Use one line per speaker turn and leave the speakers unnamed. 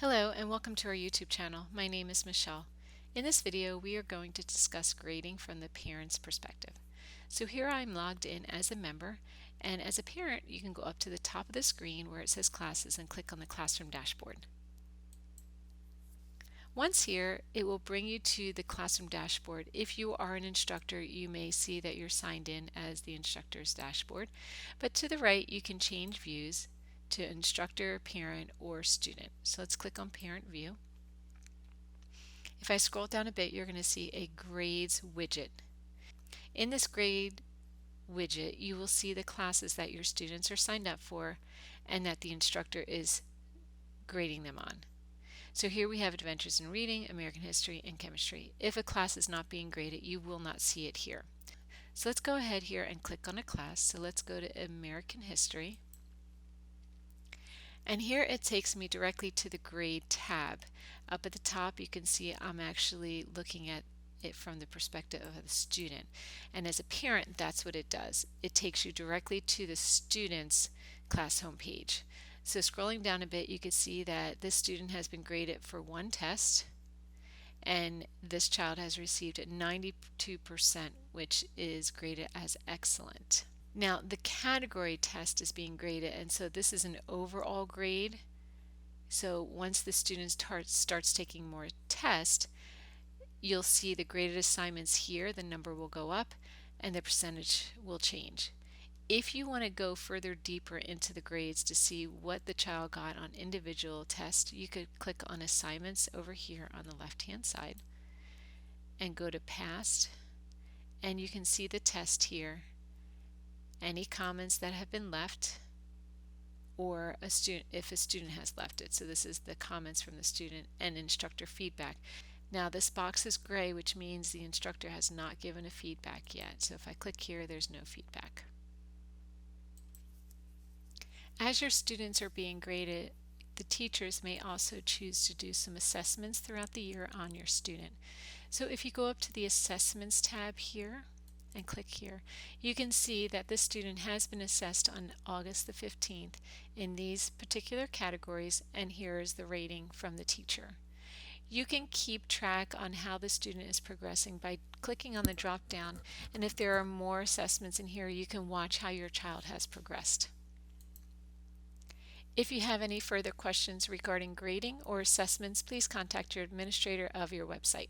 Hello and welcome to our YouTube channel. My name is Michelle. In this video we are going to discuss grading from the parent's perspective. So here I'm logged in as a member, and as a parent you can go up to the top of the screen where it says classes and click on the classroom dashboard. Once here, it will bring you to the classroom dashboard. If you are an instructor, you may see that you're signed in as the instructor's dashboard, but to the right you can change views to instructor, parent, or student. So let's click on parent view. If I scroll down a bit, you're going to see a grades widget. In this grade widget, you will see the classes that your students are signed up for and that the instructor is grading them on. So here we have Adventures in Reading, American History, and Chemistry. If a class is not being graded, you will not see it here. So let's go ahead here and click on a class. So let's go to American History. And here it takes me directly to the grade tab. Up at the top you can see I'm actually looking at it from the perspective of the student. And as a parent, that's what it does. It takes you directly to the student's class homepage. So scrolling down a bit, you can see that this student has been graded for one test, and this child has received 92%, which is graded as excellent. Now the category test is being graded, and so this is an overall grade. So once the student starts taking more tests, you'll see the graded assignments here, the number will go up and the percentage will change. If you want to go further deeper into the grades to see what the child got on individual tests, you could click on assignments over here on the left hand side and go to past, and you can see the test here, any comments that have been left, or if a student has left it. So this is the comments from the student and instructor feedback. Now this box is gray, which means the instructor has not given a feedback yet. So if I click here, there's no feedback. As your students are being graded, the teachers may also choose to do some assessments throughout the year on your student. So if you go up to the Assessments tab here and click here, you can see that this student has been assessed on August the 15th in these particular categories, and here is the rating from the teacher. You can keep track on how the student is progressing by clicking on the drop down, and if there are more assessments in here, you can watch how your child has progressed. If you have any further questions regarding grading or assessments, please contact your administrator of your website.